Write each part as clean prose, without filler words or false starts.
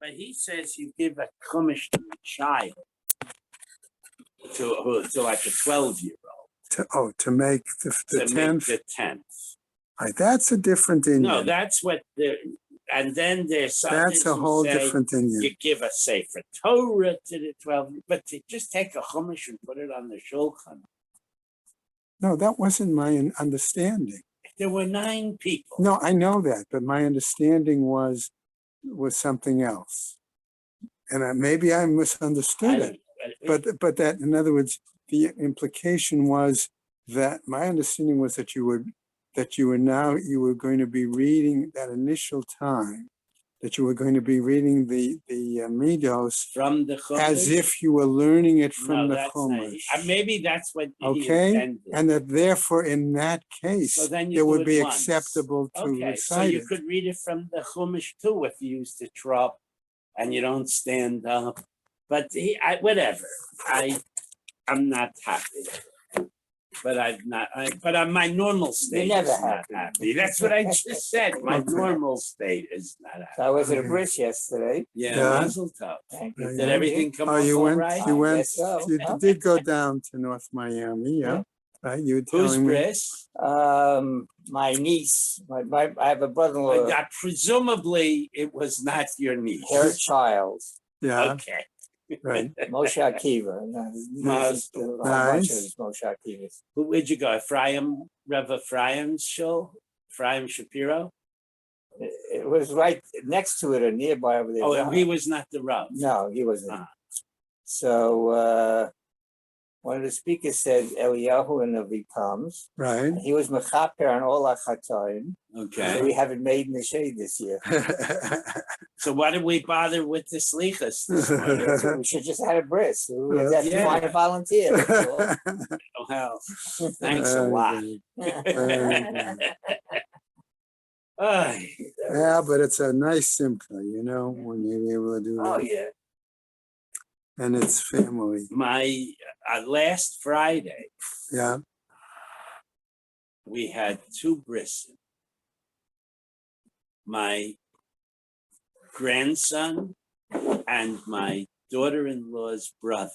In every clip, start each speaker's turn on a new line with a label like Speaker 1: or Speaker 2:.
Speaker 1: But he says you give a chumash to a child, to like a 12-year-old.
Speaker 2: To make the
Speaker 1: To make
Speaker 2: 10th.
Speaker 1: the 10th.
Speaker 2: That's a different Indian.
Speaker 1: No, that's what and then there's something.
Speaker 2: That's a whole different Indian.
Speaker 1: You give a Sefer Torah to the 12, but to just take a chumash and put it on the shulchan.
Speaker 2: No, that wasn't my understanding.
Speaker 1: There were 9 people.
Speaker 2: No, I know that, but my understanding was something else, and maybe I misunderstood it. But that, in other words, the implication was that my understanding was that you were going to be reading that initial time, that you were going to be reading the Midos
Speaker 1: from the chumash,
Speaker 2: as if you were learning it from the Chumash.
Speaker 1: Maybe that's what he
Speaker 2: intended. And that therefore, in that case, it would be acceptable to recite
Speaker 1: so you could read it from the Chumash too if you use the trop and you don't stand up. But whatever. I'm not happy. But I'm my normal state is not happy. That's what I just said. My normal state is not happy.
Speaker 3: So I was at a bris yesterday.
Speaker 1: Yeah, mazel tov. Did everything come out
Speaker 2: all
Speaker 1: right?
Speaker 2: You went.
Speaker 3: So.
Speaker 2: You did go down to North Miami, yeah. Right? You were
Speaker 1: Who's
Speaker 2: telling me.
Speaker 1: bris?
Speaker 3: My niece. I have a brother-in-law.
Speaker 1: Presumably, it was not your niece.
Speaker 3: Her child.
Speaker 2: Yeah.
Speaker 1: Okay.
Speaker 2: Right.
Speaker 3: Moshe Akiva.
Speaker 2: Nice.
Speaker 3: Moshe Akiva.
Speaker 1: Where'd you go? Rev Ephraim's show? Ephraim Shapiro?
Speaker 3: It was right next to it or nearby over there.
Speaker 1: Oh, he was not the Rav.
Speaker 3: No, he wasn't. So one of the speakers said Eliyahu and Navi comes.
Speaker 2: Right.
Speaker 3: He was mechaper on all achatayim.
Speaker 1: Okay.
Speaker 3: So we haven't made in the shade this year.
Speaker 1: So why did we bother with the slichas?
Speaker 3: We should just have a bris. We have to find a volunteer.
Speaker 1: Well, thanks a lot.
Speaker 2: Yeah, but it's a nice simcha, when you're able to do that.
Speaker 3: Oh, yeah.
Speaker 2: And it's family.
Speaker 1: My last Friday,
Speaker 2: Yeah.
Speaker 1: we had 2 brisim. My grandson and my daughter-in-law's brother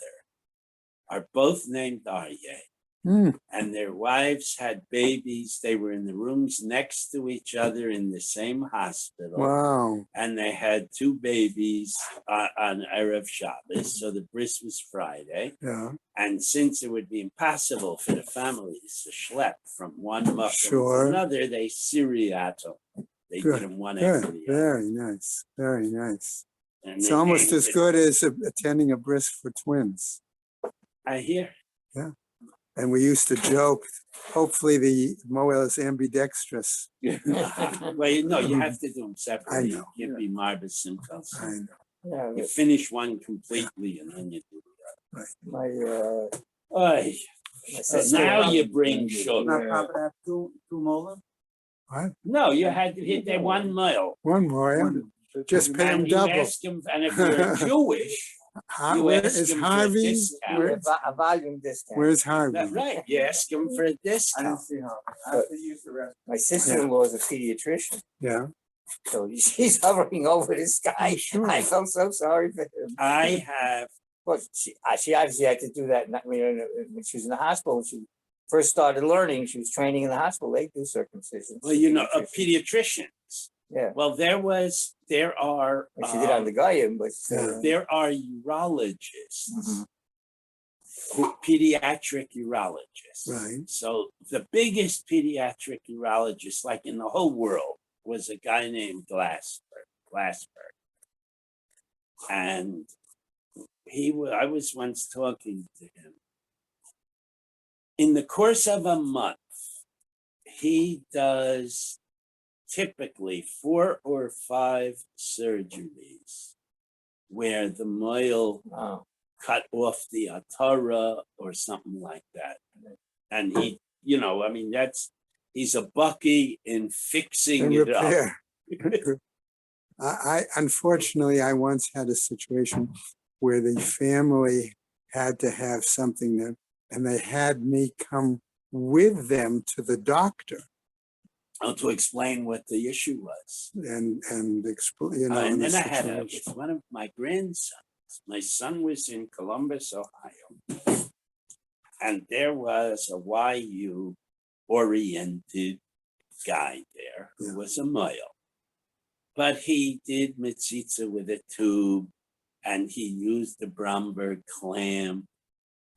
Speaker 1: are both named Aryeh. And their wives had babies. They were in the rooms next to each other in the same hospital.
Speaker 2: Wow.
Speaker 1: And they had 2 babies on Erev Shabbos. So the bris was Friday.
Speaker 2: Yeah.
Speaker 1: And since it would be impossible for the families to schlep from one makom
Speaker 2: Sure.
Speaker 1: to another, they Syriato. They did them one after the other.
Speaker 2: Very nice. Very nice.
Speaker 1: And
Speaker 2: It's almost as good as attending a bris for twins.
Speaker 1: I hear.
Speaker 2: Yeah. And we used to joke, hopefully the Moel is ambidextrous.
Speaker 1: Well, you have to do them separately.
Speaker 2: I know.
Speaker 1: You can't be Marbus Simchas.
Speaker 2: I know.
Speaker 3: Yeah,
Speaker 1: You finish one completely and then you do the
Speaker 3: my
Speaker 1: other.
Speaker 3: sister-
Speaker 1: Now you bring sugar.
Speaker 4: Have two molar?
Speaker 2: What?
Speaker 1: No, you had to hit that 1 mile.
Speaker 2: One more, yeah. Just pay him
Speaker 1: And you
Speaker 2: double.
Speaker 1: ask him, and if you're Jewish, you
Speaker 2: Where
Speaker 1: ask
Speaker 2: is
Speaker 1: him for a
Speaker 2: Harvey?
Speaker 1: discount.
Speaker 3: a volume discount.
Speaker 2: Where's Harvey?
Speaker 1: That's right. You ask him for a
Speaker 4: I
Speaker 1: discount.
Speaker 4: didn't see how. I have to use the rest.
Speaker 3: My sister-in-law is a pediatrician,
Speaker 2: Yeah.
Speaker 3: so she's hovering over this guy.
Speaker 2: Sure.
Speaker 3: I felt so sorry for him.
Speaker 1: I have.
Speaker 3: But she obviously had to do that. When she was in the hospital, when she first started learning, she was training in the hospital. They do circumcisions.
Speaker 1: Well, pediatricians.
Speaker 3: Yeah.
Speaker 1: Well, there are.
Speaker 3: She did on the Goyim, but
Speaker 1: There are urologists, pediatric urologists.
Speaker 2: Right.
Speaker 1: So the biggest pediatric urologist, like in the whole world, was a guy named Glassberg. And I was once talking to him. In the course of a month, he does typically 4 or 5 surgeries where the moil cut off the atara or something like that. And he's a bucky in fixing it up.
Speaker 2: Unfortunately, I once had a situation where the family had to have something and they had me come with them to the doctor.
Speaker 1: to explain what the issue was.
Speaker 2: and explain,
Speaker 1: And
Speaker 2: the
Speaker 1: then I had with
Speaker 2: situation.
Speaker 1: one of my grandsons. My son was in Columbus, Ohio, and there was a YU oriented guy there who was a male, but he did mitzitza with a tube, and he used the Bromberg clam.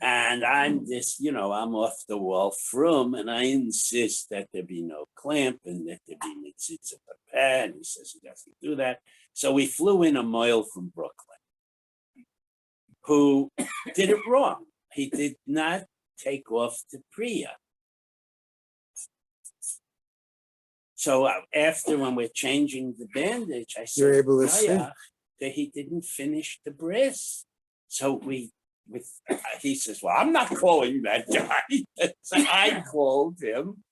Speaker 1: And I'm this, I'm off the wall frum, and I insist that there be no clamp and that there be mitzitza pepeh. And he says he doesn't do that. So we flew in a mile from Brooklyn who did it wrong. He did not take off the priya. So after, when we're changing the bandage, I said,
Speaker 2: You're able to see.
Speaker 1: that he didn't finish the bris. So he says, well, I'm not calling that guy. So I called him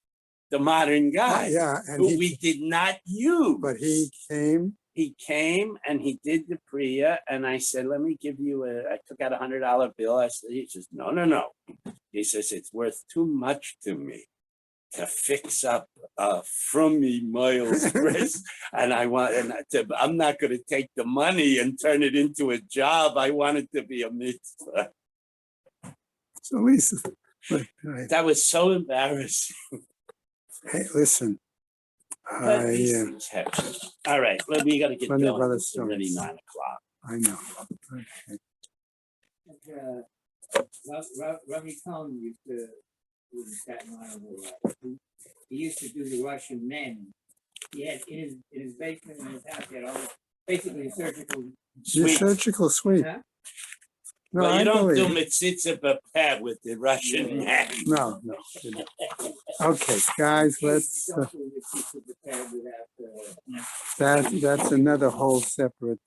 Speaker 1: the modern guy,
Speaker 2: And
Speaker 1: who we did not use.
Speaker 2: but he came.
Speaker 1: He came and he did the priya, and I said, let me give you I took out $100 bill. He says, no. He says, it's worth too much to me to fix up from me Miles bris, and I'm not going to take the money and turn it into a job. I want it to be a mitzvah.
Speaker 2: So Lisa, right.
Speaker 1: That was so embarrassing.
Speaker 2: Hey, listen.
Speaker 1: But these things happen. All right, well, we got to get
Speaker 2: Plenty of
Speaker 1: going.
Speaker 2: other
Speaker 1: It's already
Speaker 2: stories.
Speaker 1: 9 o'clock.
Speaker 2: I know. Okay.
Speaker 3: Rabbi Cohn used to do the Staten Island a lot. He used to do the Russian men. He had in his basement in his house, he had all basically a surgical.
Speaker 2: Your
Speaker 1: Sweet.
Speaker 2: surgical suite.
Speaker 3: Huh?
Speaker 2: No,
Speaker 1: Well,
Speaker 2: I
Speaker 1: you don't do
Speaker 2: believe it.
Speaker 1: mitzitza bepeh with the Russian man.
Speaker 2: No. You don't. Okay, guys, let's. That's another whole separate.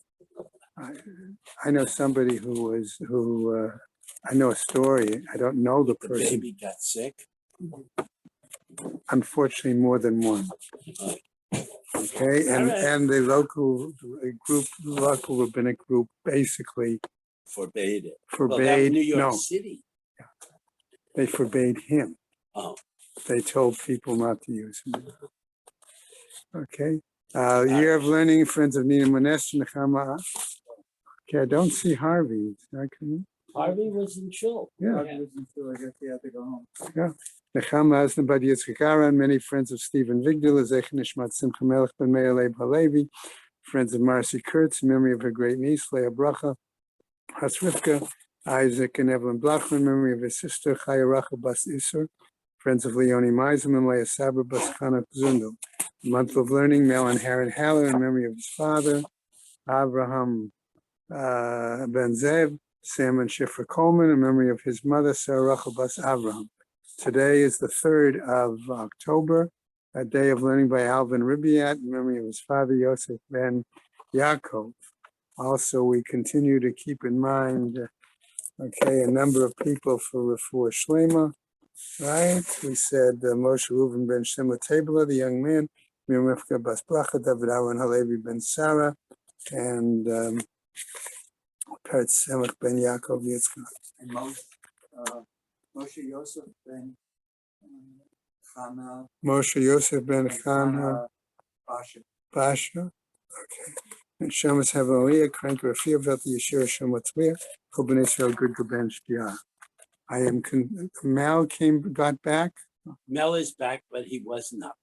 Speaker 2: I know somebody who I know a story. I don't know the
Speaker 1: The
Speaker 2: person.
Speaker 1: baby got sick.
Speaker 2: Unfortunately, more than one. Okay, and
Speaker 1: All right.
Speaker 2: and the local rabbinic group basically
Speaker 1: Forbade it.
Speaker 2: forbade.
Speaker 1: Well, that was New York
Speaker 2: No,
Speaker 1: City.
Speaker 2: they forbade him.
Speaker 1: Oh,
Speaker 2: They told people not to use him. Okay. Year of learning, friends of Nina Monesh, Nechama. Okay, I don't see Harvey.
Speaker 1: Harvey was in Shul.
Speaker 2: Yeah.
Speaker 4: I guess he had to go home.
Speaker 2: Nechama Asnabad Yitzchak and many friends of Stephen Vigdil, Zech Nishmat Simcha Melech Ben Meir Leib Halevi, friends of Marcy Kurtz, in memory of her great niece, Leah Bracha, Hasrivka, Isaac and Evelyn Blachman, in memory of his sister, Chaya Rachel Bas Isser, friends of Leonie Meisman and Leah Saber Bas Chanat Zundel. Month of learning, Mel and Harold Haller, in memory of his father, Abraham Ben Zev, Sam and Shifra Coleman, in memory of his mother, Sarah Rachel Bas Abraham. Today is the 3rd of October, a day of learning by Alvin Ribiat, in memory of his father, Yosef Ben Yaakov. Also, we continue to keep in mind, a number of people for Refuah Shlema, right? We said Moshe Reuven Ben Shimla Tabla, the young man, Miriam Rivka Bas Bracha, David Aaron Halevi Ben Sarah, and Peretz Semach Ben Yaakov Yitzchak.
Speaker 4: And Moshe Yosef ben Chana.
Speaker 2: Moshe Yosef Ben Chana
Speaker 4: Basha.
Speaker 2: Basha. Okay. And Shemus Havaliyah, Krank Rafia, Velti Yeshua Shematzliah, Choban Israel, Good Ben Shkia. I am, Mal got back.
Speaker 1: Mel is back, but he wasn't up.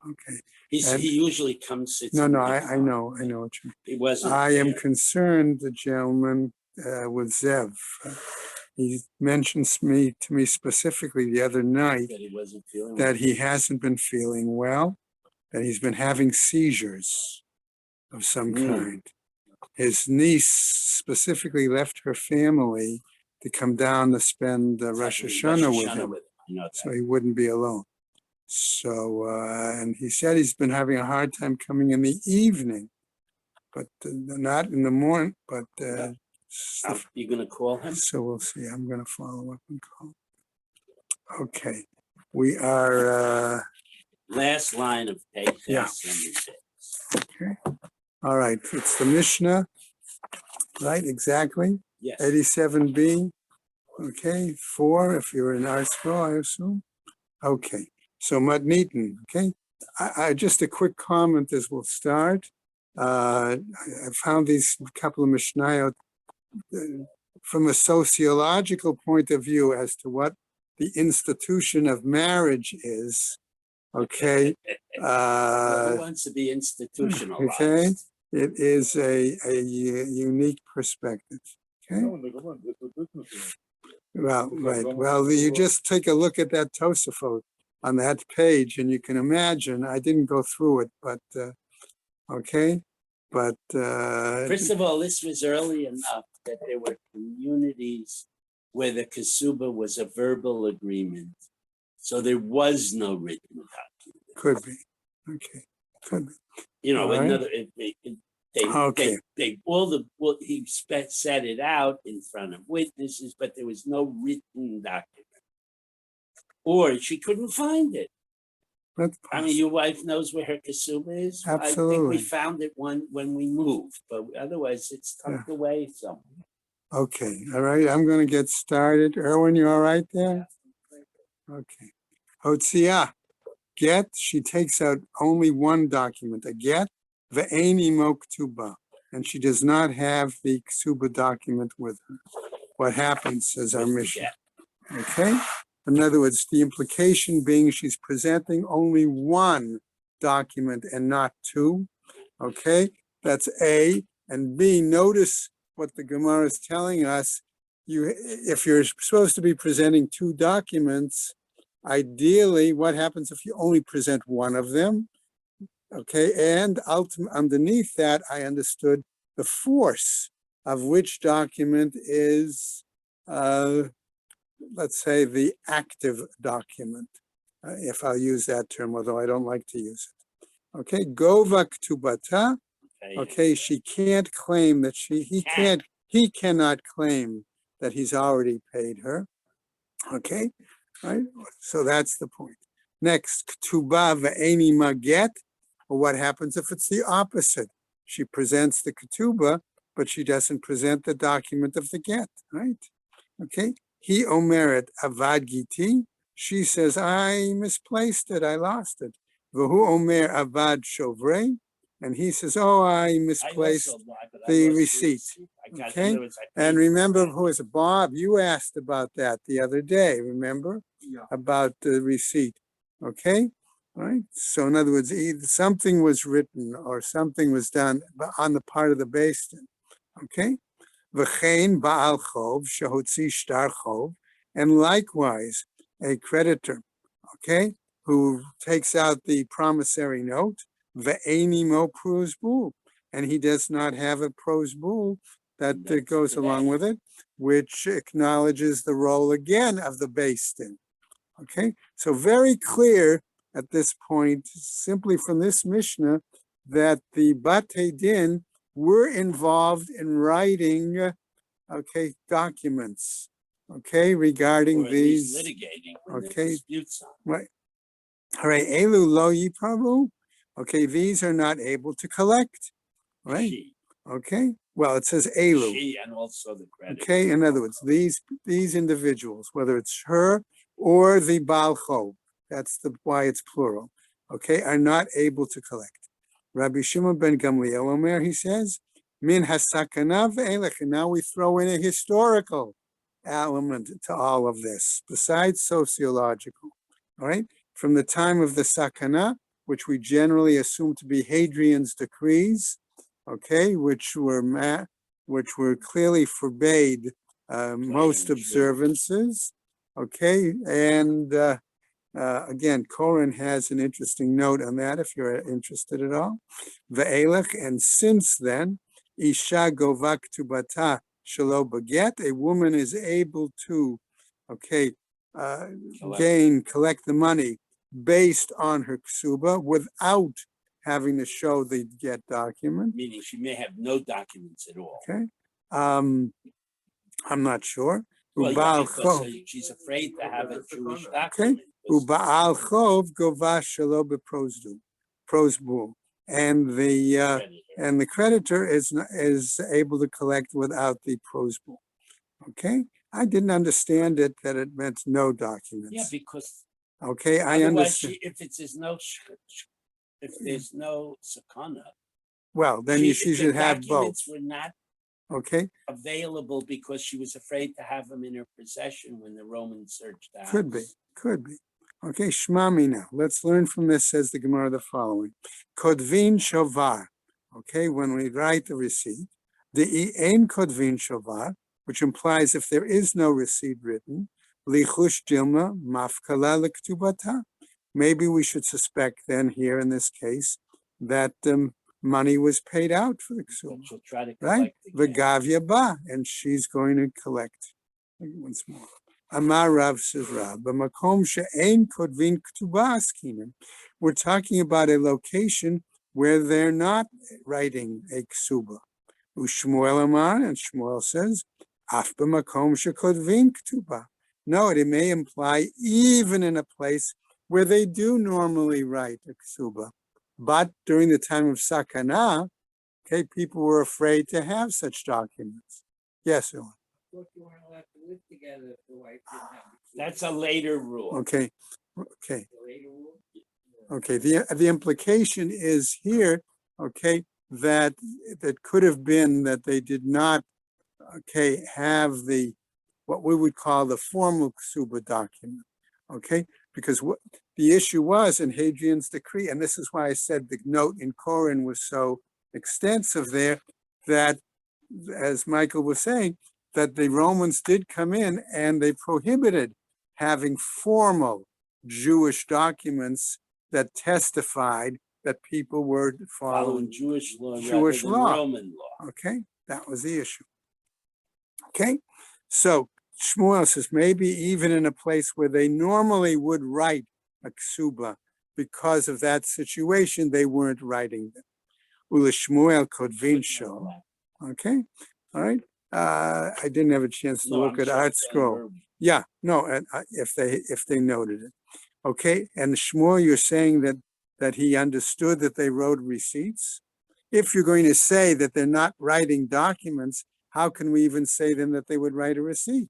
Speaker 2: Okay.
Speaker 1: He usually comes. Sits
Speaker 2: No,
Speaker 1: in the
Speaker 2: I
Speaker 1: front.
Speaker 2: know what you.
Speaker 1: He wasn't.
Speaker 2: I am
Speaker 1: there.
Speaker 2: concerned, the gentleman with Zev. He mentions to me specifically the other night
Speaker 1: That he wasn't feeling.
Speaker 2: that he hasn't been feeling well, that he's been having seizures of some kind. His niece specifically left her family to come down to spend Rosh Hashanah with him,
Speaker 1: You know that.
Speaker 2: so he wouldn't be alone. So, and he said he's been having a hard time coming in the evening, but not in the morning, but
Speaker 1: You gonna call him?
Speaker 2: so we'll see. I'm going to follow up and call. Okay. We are,
Speaker 1: Last line of page.
Speaker 2: Yeah. okay. All right. It's the Mishnah, right? Exactly.
Speaker 1: Yes.
Speaker 2: 87b. Okay. 4, if you're in our school, I assume. Okay. So Matnitin, okay. Just a quick comment as we'll start. I found these couple of Mishnayot from a sociological point of view as to what the institution of marriage is. Okay.
Speaker 1: Who wants to be institutionalized?
Speaker 2: Okay. It is a unique perspective. Okay. Well, right. Well, you just take a look at that Tosafot on that page, and you can imagine. I didn't go through it, but okay. But
Speaker 1: First of all, this was early enough that there were communities where the kasuba was a verbal agreement, so there was no written document.
Speaker 2: could be. Okay. Could be.
Speaker 1: You know,
Speaker 2: All right.
Speaker 1: another
Speaker 2: Okay.
Speaker 1: he said it out in front of witnesses, but there was no written document, or she couldn't find it.
Speaker 2: That's
Speaker 1: I mean, your wife knows where her kasuba is. I think
Speaker 2: Absolutely.
Speaker 1: we found it when we moved, but otherwise it's tucked away somewhere.
Speaker 2: Okay. All right. I'm going to get started. Erwin, you all right there? Okay. Hotzia, get. She takes out only one document, a get, ve'eni mo ktuba, and she does not have the ksuba document with her. What happens, says our
Speaker 1: With the
Speaker 2: Mishnah.
Speaker 1: get.
Speaker 2: Okay. In other words, the implication being she's presenting only one document and not two. Okay. That's A. And B, notice what the Gemara is telling us. If you're supposed to be presenting two documents, ideally, what happens if you only present one of them? Okay, and underneath that, I understood the force of which document is, let's say, the active document, if I'll use that term, although I don't like to use it. Okay, gova ktubata. Okay, she can't claim that he cannot claim that he's already paid her. Okay, right? So that's the point. Next, ktuba ve'eni maget. Well, what happens if it's the opposite? She presents the ketuba, but she doesn't present the document of the get, right? Okay, he omeret avad giti. She says, I misplaced it, I lost it. V'hu omer avad shovrei. And he says, oh, I misplaced the receipt. Okay, and remember, who is Bob? You asked about that the other day, remember?
Speaker 4: Yeah.
Speaker 2: About the receipt. Okay, all right. So in other words, either something was written or something was done on the part of the Beis Din. Okay, v'chein ba'al chov shehotzi shtar chov, and likewise a creditor, okay, who takes out the promissory note, ve'eni mo pros bul, and he does not have a pros bul that goes along with it, which acknowledges the role again of the Beis Din. Okay, so very clear at this point, simply from this Mishnah, that the Batei Din were involved in writing, okay, documents, okay, regarding these.
Speaker 1: Litigating.
Speaker 2: Okay, right. All right, elu lo yiparu. Okay, these are not able to collect, right?
Speaker 1: She,
Speaker 2: Okay, well, it says elu.
Speaker 1: she and also the creditor.
Speaker 2: Okay, in other words, these individuals, whether it's her or the Baal Chov, that's why it's plural, okay, are not able to collect. Rabbi Shimon ben Gamliel Omer, he says, min hasakana ve'elech, and now we throw in a historical element to all of this, besides sociological, all right? From the time of the sakana, which we generally assume to be Hadrian's decrees, okay, which were clearly forbade most observances, okay, and again, Koren has an interesting note on that if you're interested at all. Ve'elech, and since then, isha govak tubata shelo baget, a woman is able to, okay, collect the money based on her ksuba without having to show the get document.
Speaker 1: Meaning she may have no documents at all.
Speaker 2: Okay, I'm not sure.
Speaker 1: Well,
Speaker 2: Uba'al
Speaker 1: yeah, because
Speaker 2: chov.
Speaker 1: she's afraid to have a Jewish document.
Speaker 2: Uba'al chov govash shelo beprosbu, and the creditor is able to collect without the prosbu. Okay, I didn't understand it that it meant no documents.
Speaker 1: Yeah, because
Speaker 2: okay, I
Speaker 1: otherwise
Speaker 2: understand.
Speaker 1: if it says no if there's no sakana.
Speaker 2: Well, then she
Speaker 1: the
Speaker 2: should have both.
Speaker 1: documents were not
Speaker 2: Okay,
Speaker 1: available because she was afraid to have them in her possession when the Romans searched the house.
Speaker 2: could be. Okay, Shmami now. Let's learn from this, says the Gemara, the following. Kodvin shovar. Okay, when we write the receipt, the ein kodvin shovar, which implies if there is no receipt written, lichush dilma mafkala lektubata. Maybe we should suspect then here in this case that money was paid out for the
Speaker 1: But
Speaker 2: ksuba,
Speaker 1: she'll try to
Speaker 2: right?
Speaker 1: collect again.
Speaker 2: V'gavya ba, and she's going to collect once more. Amar Rav says Rav, b'makom she'ein kodvin k'tuba askinim. We're talking about a location where they're not writing a ksuba. U'Shmuel Amar, and Shmuel says, af b'makom she'kodvin k'tuba. No, it may imply even in a place where they do normally write a ksuba. But during the time of sakana, okay, people were afraid to have such documents. Yes, Owen.
Speaker 3: Thought you weren't allowed to live together if the wife didn't have the key.
Speaker 1: That's a later rule.
Speaker 2: Okay.
Speaker 3: The later rule.
Speaker 2: Okay, the implication is here, okay, that could have been that they did not, okay, have what we would call the formal ksuba document, okay, because what the issue was in Hadrian's decree, and this is why I said the note in Corinth was so extensive there, that, as Michael was saying, that the Romans did come in and they prohibited having formal Jewish documents that testified that people were
Speaker 1: Following
Speaker 2: following.
Speaker 1: Jewish law
Speaker 2: Jewish
Speaker 1: rather than
Speaker 2: law.
Speaker 1: Roman law.
Speaker 2: Okay, that was the issue. Okay, so Shmuel says maybe even in a place where they normally would write a ksuba, because of that situation, they weren't writing them. Ula Shmuel kodvin sho. Okay, all right. I didn't have a chance to
Speaker 1: No,
Speaker 2: look
Speaker 1: I'm
Speaker 2: at
Speaker 1: sure
Speaker 2: Art
Speaker 1: it's
Speaker 2: Scroll.
Speaker 1: unverbal.
Speaker 2: Yeah, no, if they noted it. Okay, and Shmuel, you're saying that he understood that they wrote receipts. If you're going to say that they're not writing documents, how can we even say then that they would write a receipt?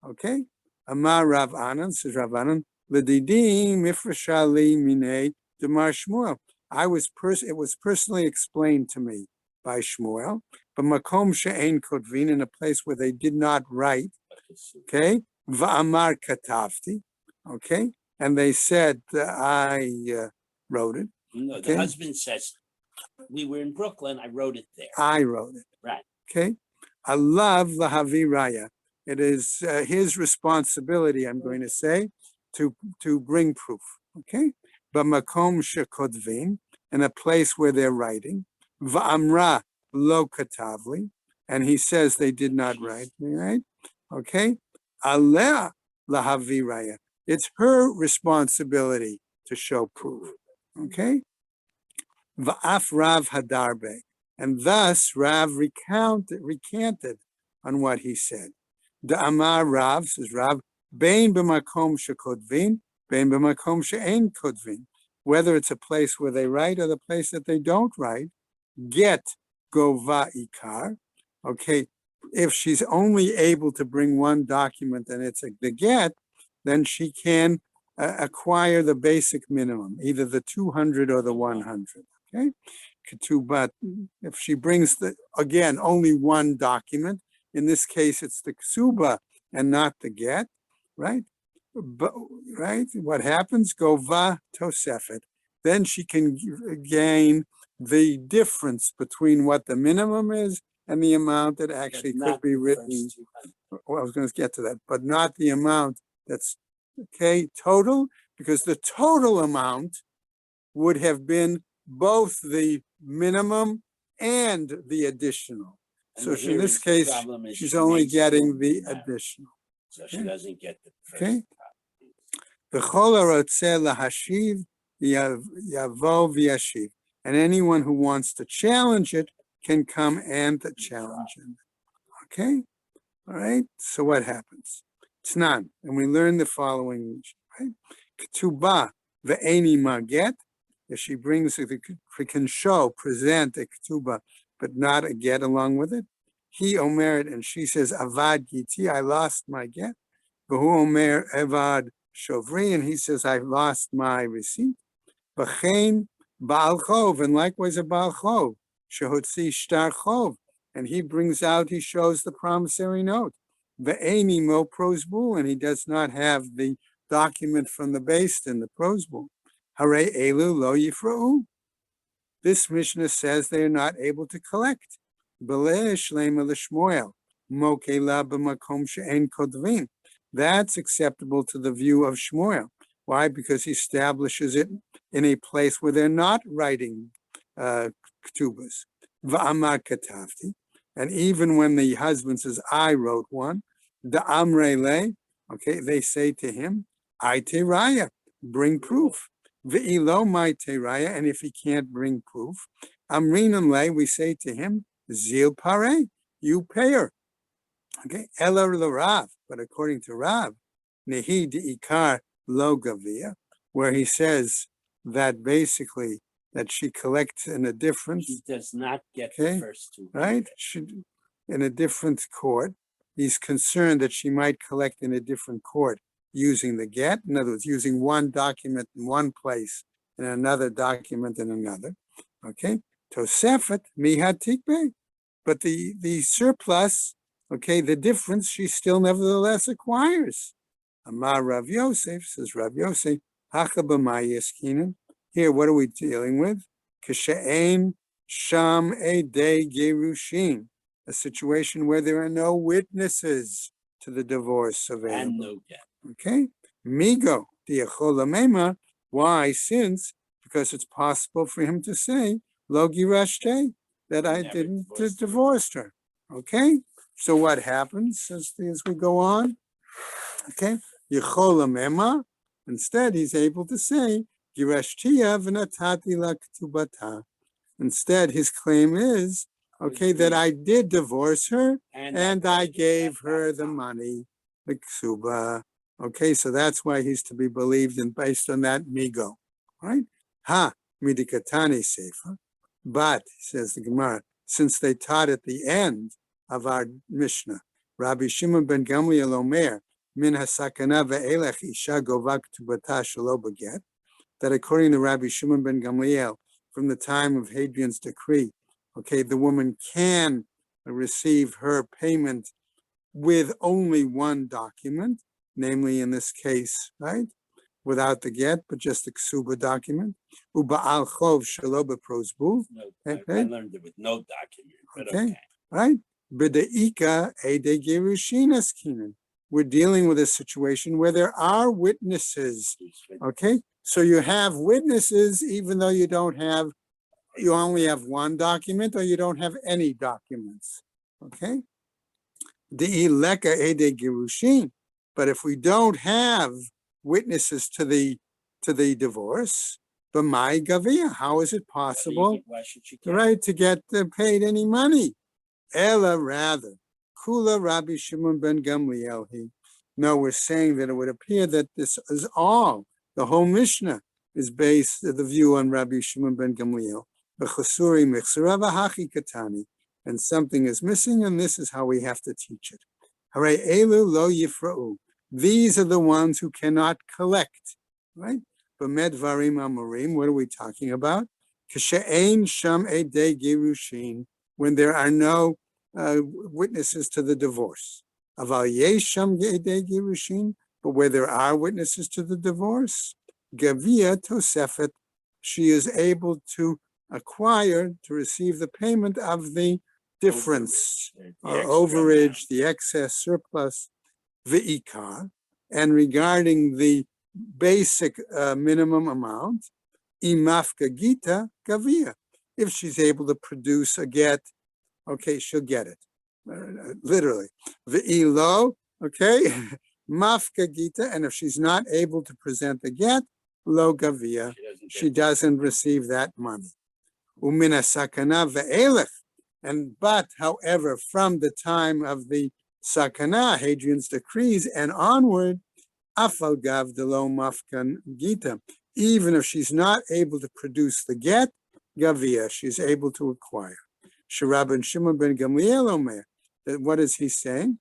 Speaker 2: Okay, Amar Rav Anan, says Rav Anan, L'didim mifrashali minei demar Shmuel. It was personally explained to me by Shmuel, but makom she'ein kodvin, in a place where they did not write. Okay, va'amar katavti. Okay, and they said I wrote it.
Speaker 1: No,
Speaker 2: Okay.
Speaker 1: the husband says, we were in Brooklyn, I wrote it there.
Speaker 2: I wrote it.
Speaker 1: Right.
Speaker 2: Okay, I love lahavi raya. It is his responsibility, I'm going to say, to bring proof. Okay, but makom shekodvin, in a place where they're writing, va'amra lo katavli, and he says they did not write. Right? Okay, aleh lahavi raya. It's her responsibility to show proof. Okay, va'af Rav hadarbe, and thus Rav recanted on what he said. The Amar Rav, says Rav, bein b'makom shekodvin, bein b'makom she'ein kodvin. Whether it's a place where they write or the place that they don't write, get gova ikar. Okay, if she's only able to bring one document and it's the get, then she can acquire the basic minimum, either the 200 or the 100. Okay, but if she brings only one document, in this case it's the ksuba and not the get, right? But right, what happens? Gova tosefet. Then she can gain the difference between what the minimum is and the amount that actually could be written. Well, I was going to get to that, but not the amount that's total, because the total amount would have been both the minimum and the additional. So in this case, she's only getting the additional.
Speaker 1: So she doesn't get the first.
Speaker 2: Okay. V'chol harotzeh lahashiv yavo v'yashiv. And anyone who wants to challenge it can come and challenge it. Okay? All right? So what happens? Tnan. And we learn the following, right? Ketubah ve'eni maget. If she brings, she can present a ketubah, but not a get along with it. He omer it, and she says, avad giti, I lost my get. V'hu omer evad shovri, and he says, I lost my receipt. V'chein Baal Chov, and likewise a Baal Chov, Shehotzi Shtar Chov, and he brings out, he shows the promissory note. Ve'eni mo prosbul, and he does not have the document from the Beis Din, the prosbul. Hare elu lo yifra'u. This Mishnah says they are not able to collect. Beleh shlema l'shmuel, mokela b'makom she'en kodvin. That's acceptable to the view of Shmuel. Why? Because he establishes it in a place where they're not writing ketubas. Va'amar katavti. And even when the husband says, I wrote one, the amre le, okay, they say to him, I teraya, bring proof. Ve'ilo my teraya, and if he can't bring proof, amrinam le, we say to him, zil pare, you pay her. Okay, Elar Rav, but according to Rav, Nehi Ikar Lo Gavia, where he says that basically that she collects in a different,
Speaker 1: He does not get
Speaker 2: Okay,
Speaker 1: the first two.
Speaker 2: right? In a different court. He's concerned that she might collect in a different court using the get. In other words, using one document in one place and another document in another. Okay, Tosefet Mihatikbe, but the surplus. Okay, the difference she still nevertheless acquires. Amar Rav Yosef, says Rav Yosef, Hacha b'mayaskinan. Here, what are we dealing with? Kashe'en sham edei gerushin, a situation where there are no witnesses to the divorce available.
Speaker 1: And no get.
Speaker 2: Okay, migo diacholamema. Why? Because it's possible for him to say lo girashte, that I
Speaker 1: Never
Speaker 2: didn't
Speaker 1: divorced her.
Speaker 2: divorce her. Okay. So what happens as we go on? Okay, Yecholam instead he's able to say, Girashtiya v'natati la ketubata. Instead, his claim is, okay, that I did divorce her and I gave her the money, the ksuba. Okay, so that's why he's to be believed and based on that migo. Right? Ha, midikatani sefer. But, says the Gemara, since they taught at the end of our Mishnah, Rabbi Shimon ben Gamliel Omer, min hasakana ve'elech isha govak tubata shelo beget, that according to Rabbi Shimon ben Gamliel, from the time of Hadrian's decree, okay, the woman can receive her payment with only one document, namely in this case, right, without the get, but just the ksuba document. Uba'al chov shelo beprosbu.
Speaker 1: No,
Speaker 2: Okay.
Speaker 1: I learned it with no document, but okay.
Speaker 2: Right? B'de'ika ede gerushin askinan. We're dealing with a situation where there are witnesses. Okay, so you have witnesses even though you only have one document or you don't have any documents. Okay, de'ileka ede gerushin. But if we don't have witnesses to the divorce, b'mai gavia, how is it possible,
Speaker 1: Why should she get
Speaker 2: right, to get paid any money? Ella, rather, Kula Rabbi Shimon ben Gamliel. No, we're saying that it would appear that this is all, the whole Mishnah is based the view on Rabbi Shimon ben Gamliel. B'chasuri michsarava hachi katani, and something is missing, and this is how we have to teach it. Hare elu lo yifra'u. These are the ones who cannot collect, right? B'med varim amorim. What are we talking about? Kashe'ein sham edei gerushin, when there are no witnesses to the divorce. Aval yesham edei gerushin, but where there are witnesses to the divorce, gavia tosefet, she is able to acquire, to receive the payment of the difference, or overage, the excess surplus, ve'ikar. And regarding the basic minimum amount, imafka gita gavia. If she's able to produce a get, okay, she'll get it. Literally. Ve'ilo, okay, mafka gita, and if she's not able to present the get, lo gavia, she doesn't receive that money. Umina sakana ve'elech. But, however, from the time of the sakana, Hadrian's decrees, and onward, afal gav de lo mafkan gita, even if she's not able to produce the get, gavia, she's able to acquire. Shirab Shimon ben Gamliel Omer, that what is he saying?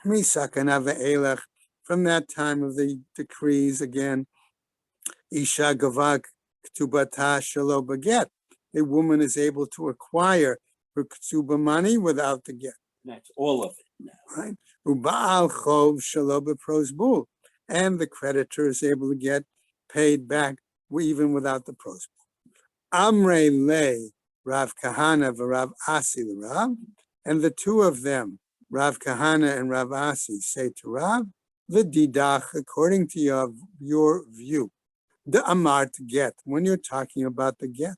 Speaker 2: Mi sakana ve'elech, from that time of the decrees, again, isha gavak ktubata shelo beget. A woman is able to acquire her ktuba money without the get.
Speaker 1: That's all of it now.
Speaker 2: Right? Uba'al chov shelo bepros bul. And the creditor is able to get paid back even without the pros. Amre le Rav Kahana v'Rav Asi l'Rav, and the two of them, Rav Kahana and Rav Asi, say to Rav, the didach, according to your view, the amar to get, when you're talking about the get,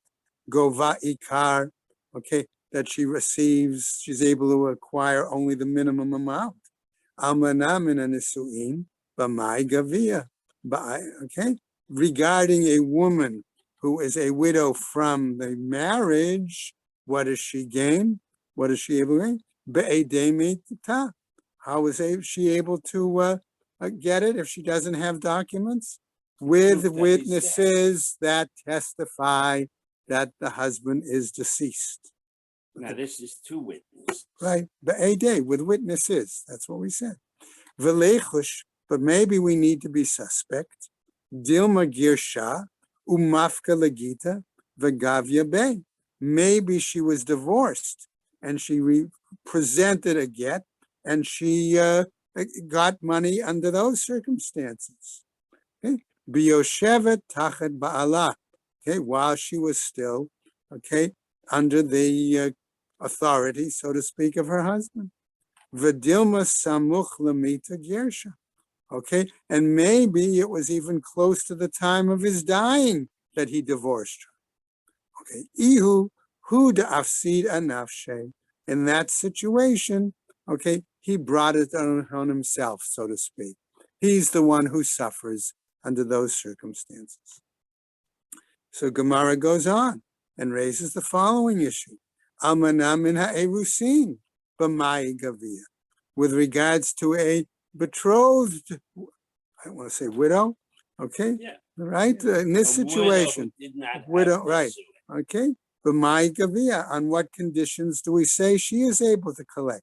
Speaker 2: gova ikar, okay, that she receives, she's able to acquire only the minimum amount. Almana min nisuin b'mai gavia, okay, regarding a woman who is a widow from the marriage, what does she gain? What is she able to gain? Be'edei mitah. How is she able to get it if she doesn't have documents? With
Speaker 1: Proof that he's
Speaker 2: witnesses that testify that the husband is deceased.
Speaker 1: Now, this is two witnesses.
Speaker 2: Right, be'edei, with witnesses. That's what we said. V'leichush, but maybe we need to be suspect. Dilma girsha. Umafka legita v'gavya bay. Maybe she was divorced and she presented a get and she got money under those circumstances. Okay, biyoshevet tachet ba'ala. Okay, while she was still under the authority, so to speak, of her husband. V'dilma samuch lamita gersha. Okay, and maybe it was even close to the time of his dying that he divorced her. Okay, ihu hu da'afsid anafshe. In that situation, okay, he brought it on himself, so to speak. He's the one who suffers under those circumstances. So Gemara goes on and raises the following issue: Almana min ha'erusin b'mai gavia, with regards to a betrothed, I want to say widow, okay?
Speaker 1: Yeah.
Speaker 2: Right? In this situation, widow, right? Okay? B'mai gavia, on what conditions do we say she is able to collect?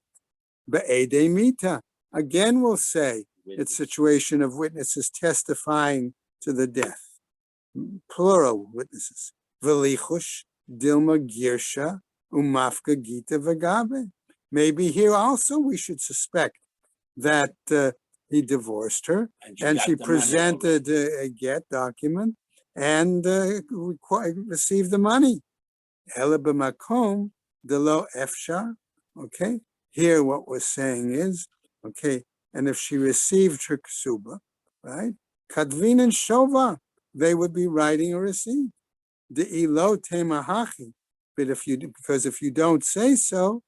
Speaker 2: Be'edei mita. Again, we'll say it's a situation of witnesses testifying to the death. Plural witnesses. V'lichush, dilma girsha, umafka gita v'gabe. Maybe here also we should suspect that he divorced her and she presented a get document and received the money. Ela b'makom delo efshar. Okay, here what we're saying is, okay, and if she received her ksuba, right, kadvin and shova, they would be writing a receipt. De'ilo temahachi, but because if you don't say so,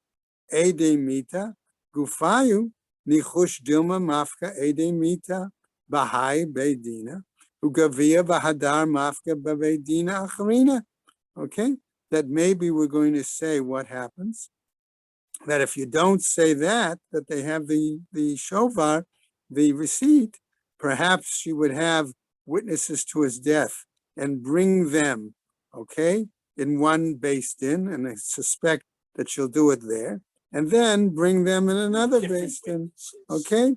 Speaker 2: ede mita gufayu nichush dilma mafka ede mita bahai beidina ugavia bahadar mafka beidina acharina. Okay, that maybe we're going to say what happens, that if you don't say that they have the shovar, the receipt, perhaps she would have witnesses to his death and bring them, okay, in one based in, and I suspect that she'll do it there, and then bring them in another based in, okay,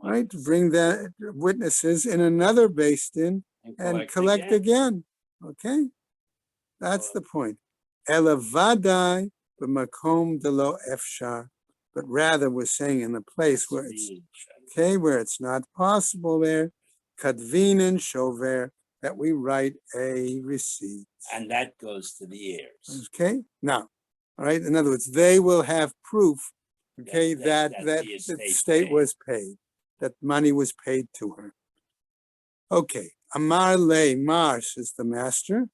Speaker 2: right, bring the witnesses in another based in and collect again. Okay, that's the point. Elavadai b'makom delo efshar, but rather we're saying in a place where it's okay, where it's not possible there, kadvinin shover, that we write a receipt.
Speaker 1: And that goes to the heirs.
Speaker 2: Okay, now, all right, in other words, they will have proof, okay, that the estate was paid, that money was paid to her. Okay, Amar le Mar, says the master,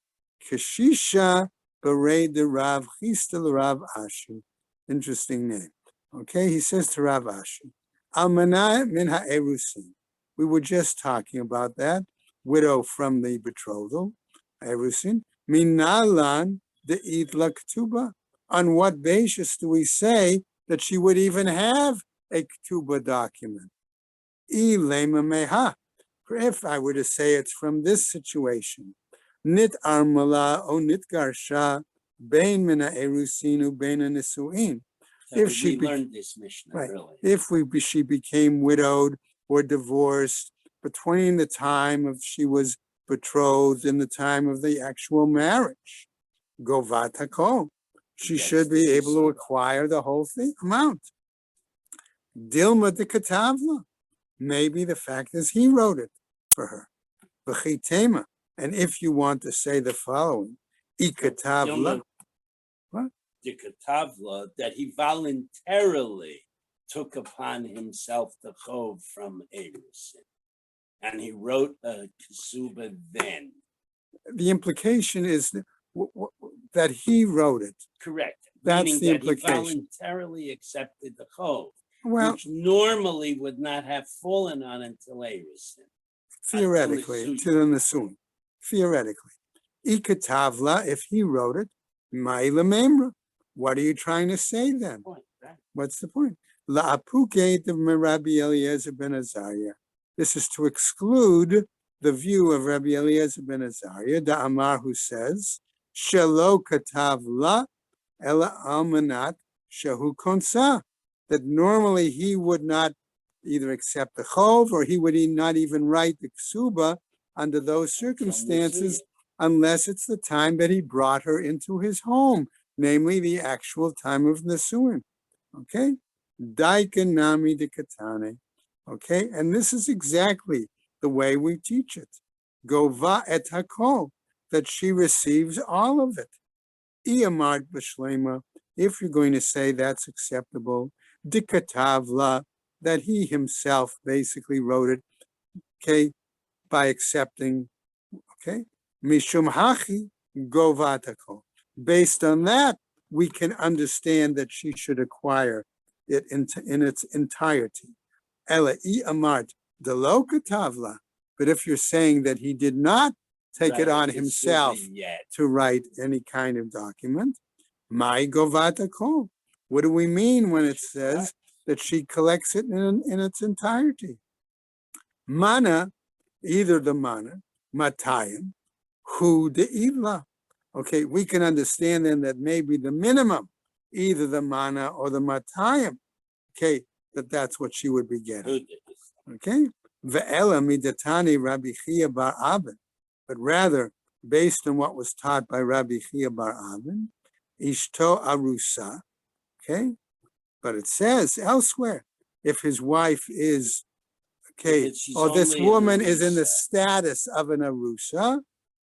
Speaker 2: Keshisha Berei de Rav Chistel Rav Ashi. Interesting name. Okay, he says to Rav Ashi, Almana min ha'erusin. We were just talking about that. Widow from the betrothal, erusin. Minalan de idla ktuba. On what basis do we say that she would even have a ktuba document? Ilema meha. If I were to say it's from this situation, nit armala o nit garsha bein mina erusinu bein nisuin. If she
Speaker 1: learned this Mishnah,
Speaker 2: right,
Speaker 1: really.
Speaker 2: if she became widowed or divorced between the time of she was betrothed in the time of the actual marriage. Govat hakol. She
Speaker 1: Yes,
Speaker 2: should be
Speaker 1: the
Speaker 2: able to
Speaker 1: ksuba.
Speaker 2: acquire the whole thing amount. Dilma de katavla. Maybe the fact is he wrote it for her. V'chitema. And if you want to say the following, ikatavla. What?
Speaker 1: The Katavla, that he voluntarily took upon himself the chov from Erusin. And he wrote a ksuba then.
Speaker 2: The implication is that he wrote it.
Speaker 1: Correct.
Speaker 2: That's
Speaker 1: Meaning
Speaker 2: the
Speaker 1: that
Speaker 2: implication.
Speaker 1: he voluntarily accepted the chov,
Speaker 2: Well,
Speaker 1: which normally would not have fallen on until Erusin.
Speaker 2: theoretically,
Speaker 1: Until the
Speaker 2: to the Nasun. Theoretically. Ikatavla, if he wrote it, Ma'ila Memra. What are you trying to say then?
Speaker 1: Point, right?
Speaker 2: What's the point? La'apuke of Rabbi Eliezer ben Azariah. This is to exclude the view of Rabbi Eliezer ben Azariah, the Amar, who says, Shelo katavla ela almanat shehu konsa. That normally he would not either accept the chov or he would not even write the ksuba under those circumstances unless it's the time that he brought her into his home, namely the actual time of Nisuin. Okay? Daikan nami de katane. Okay? And this is exactly the way we teach it. Gova et hakol, that she receives all of it. Iyamart b'shlema, if you're going to say that's acceptable, dikatavla, that he himself basically wrote it, okay, by accepting, okay, mishum hachi govatako. Based on that, we can understand that she should acquire it in its entirety. Ela amart delo katavla. But if you're saying that he did not take it on himself to write any kind of document, my govatako. What do we mean when it says that she collects it in its entirety? Mana, either the mana, matayim, hu de ivla. Okay, we can understand then that maybe the minimum, either the mana or the matayim, okay, that's what she would be getting. Okay, ve'ela midatani Rabbi Chia bar Abin, but rather based on what was taught by Rabbi Chia bar Abin, ishto arusa. Okay, but it says elsewhere, if his wife is, okay, or this woman is in the status of an arusa,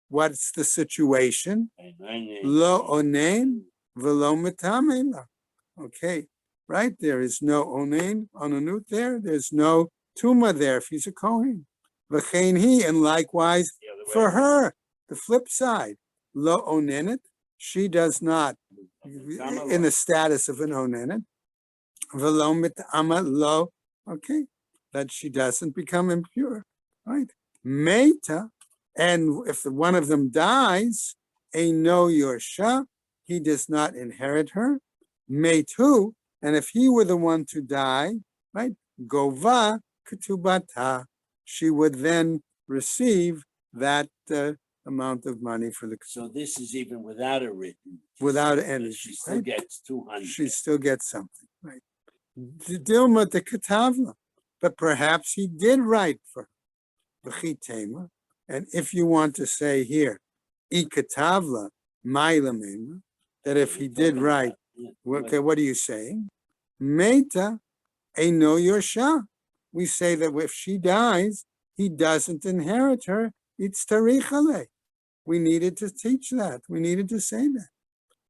Speaker 2: what's the situation? Lo onein velo metamela. Okay, right? There is no onein, onanut there. There's no tuma there if he's a kohen. V'chein he, and likewise for her, the flip side, lo onenet, she does not in the status of an onenet. Velo mitama lo, okay, that she doesn't become impure, right? Meta, and if one of them dies, no yorsha, he does not inherit her. Metu, and if he were the one to die, right? Gova ketubata, she would then receive that amount of money for the.
Speaker 1: So this is even without a written.
Speaker 2: Without any,
Speaker 1: she still
Speaker 2: right?
Speaker 1: gets 200.
Speaker 2: She still gets something, right? Dilma de katavla, but perhaps he did write for v'chitema. And if you want to say here, ikatavla ma'ila, that if he did write, okay, what are you saying? Meta no yorsha. We say that if she dies, he doesn't inherit her. It's tarichale. We needed to teach that. We needed to say that.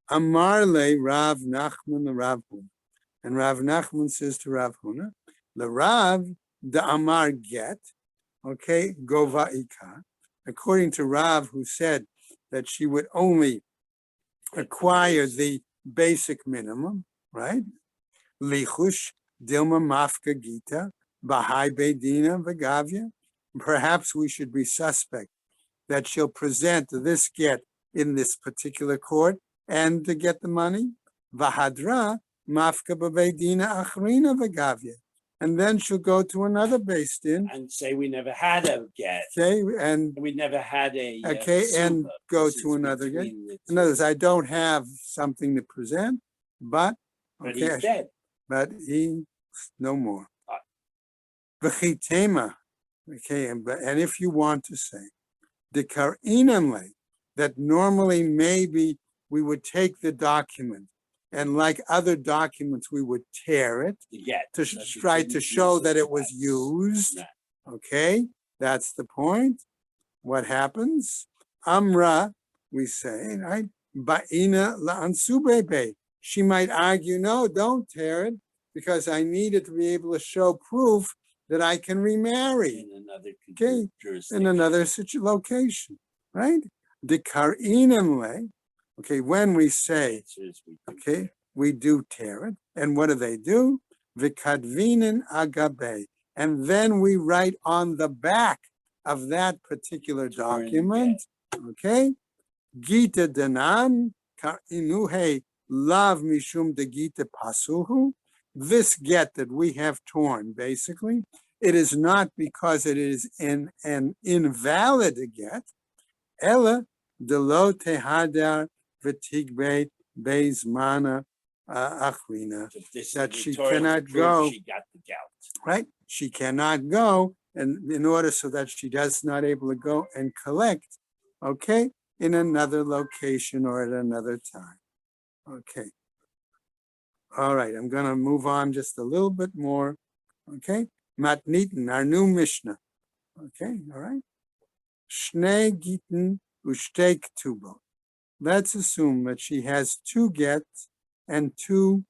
Speaker 2: Amarle Rav Nachman Rav Huna. And Rav Nachman says to Rav Huna, the Rav, the Amar get, okay, Gova Ika. According to Rav, who said that she would only acquire the basic minimum, right? Lichush, Dilma Mafka Gita, Bahai Bedina, Vagavya. Perhaps we should be suspect that she'll present this get in this particular court and to get the money. Vahadra, Mafka Bedina Achrina Vagavya. And then she'll go to another Beis Din
Speaker 1: and say we never had a get.
Speaker 2: Okay, and
Speaker 1: we never had a
Speaker 2: okay, and go to another get. In other words, I don't have something to present, but okay,
Speaker 1: he's dead.
Speaker 2: But he no more. V'chitema, okay, and if you want to say Dikarinamle, that normally maybe we would take the document and like other documents, we would tear it to try to show that it was used. Okay, that's the point. What happens? Amra, we say, right? Ba'ina la'ansubebe. She might argue, no, don't tear it, because I need it to be able to show proof that I can remarry.
Speaker 1: In another
Speaker 2: Okay,
Speaker 1: jurisdiction.
Speaker 2: in another location, right? Dikarinamle. Okay, when we say, okay, we do tear it. And what do? Vikadvinin agabe. And then we write on the back of that particular document, okay? Gita danan inuhe lav mishum de gita pasuhu. This get that we have torn, basically, it is not because it is an invalid get. Ella de lo tehadar v'tigbe beizmana achrina, that she cannot go.
Speaker 1: She got the gout.
Speaker 2: Right? She cannot go, and in order so that she does not able to go and collect, okay, in another location or at another time. Okay. All right, I'm going to move on just a little bit more. Okay. Matnitin, our new Mishnah. Okay, all right. Shnei gitin ushtei ketubot. Let's assume that she has 2 gets and 2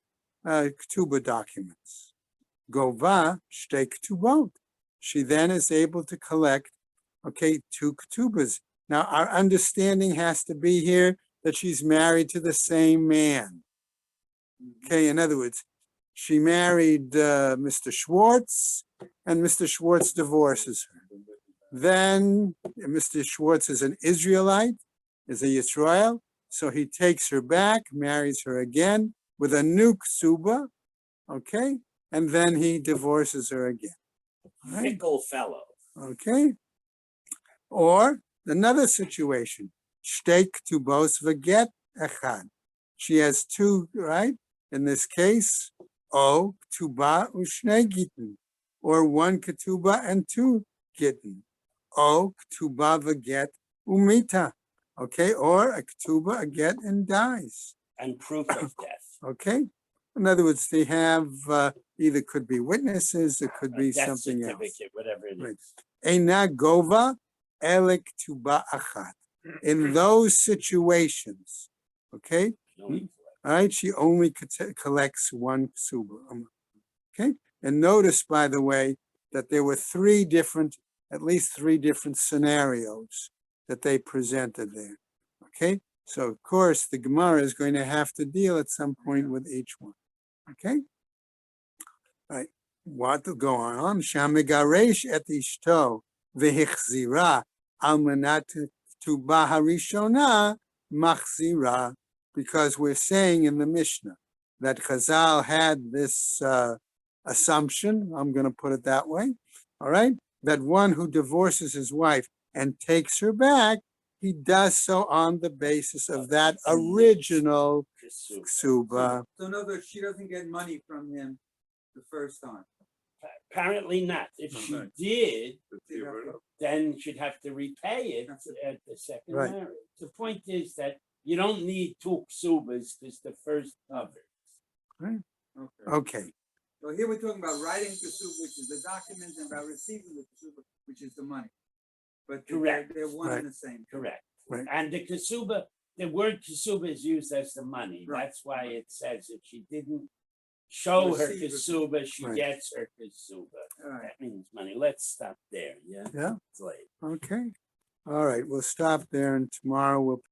Speaker 2: ketubah documents. Gova shtei ketubot. She then is able to collect, okay, 2 ketubas. Now, our understanding has to be here that she's married to the same man. Okay, in other words, she married Mr. Schwartz, and Mr. Schwartz divorces her. Then Mr. Schwartz is an Israelite, is a Yisrael, so he takes her back, marries her again with a new ksuba, okay, and then he divorces her again. Right?
Speaker 1: Fickle fellow.
Speaker 2: Okay. Or another situation, shtei ketubos v'get echad. She has 2, right? In this case, o ketuba u'shnei gitin, or 1 ketuba and 2 gitin. O ketuba v'get umita. Okay, or a ketuba, a get, and dies.
Speaker 1: And proof of death.
Speaker 2: Okay. In other words, they have either could be witnesses, it could be
Speaker 1: Death
Speaker 2: something else.
Speaker 1: certificate, whatever it is.
Speaker 2: Right. Eina gova elek tuba achat. In those situations, okay,
Speaker 1: Knowing
Speaker 2: all right, she only collects 1 ksuba. Okay, and notice, by the way, that there were at least three different scenarios that they presented there. Okay, so of course the Gemara is going to have to deal at some point with each one. Okay, all right. What to go on? Shamigaresh et ishto vehichzira al manat tuba harishona machzira, because we're saying in the Mishnah that Chazal had this assumption, I'm going to put it that way, all right, that one who divorces his wife and takes her back, he does so on the basis of that original ksuba.
Speaker 4: So in other words, she doesn't get money from him the first time.
Speaker 1: Apparently not. If she did, then she'd have to repay it at the second
Speaker 2: Right.
Speaker 1: marriage. The point is that you don't need 2 ksubas because the first covers.
Speaker 2: Right?
Speaker 4: Okay.
Speaker 2: Okay.
Speaker 4: So here we're talking about writing ksuba, which is the document, and about receiving the ksuba, which is the money. But
Speaker 1: Correct.
Speaker 4: they're one
Speaker 2: Right.
Speaker 4: and the same.
Speaker 1: Correct.
Speaker 2: Right.
Speaker 1: And the ksuba, the word ksuba is used as the money.
Speaker 4: Right.
Speaker 1: That's why it says if she didn't show her
Speaker 4: Receive it.
Speaker 1: ksuba, she
Speaker 2: Right.
Speaker 1: gets her ksuba.
Speaker 4: All right.
Speaker 1: That means money. Let's stop there. Yeah.
Speaker 2: Yeah.
Speaker 1: It's late.
Speaker 2: Okay. All right. We'll stop there, and tomorrow we'll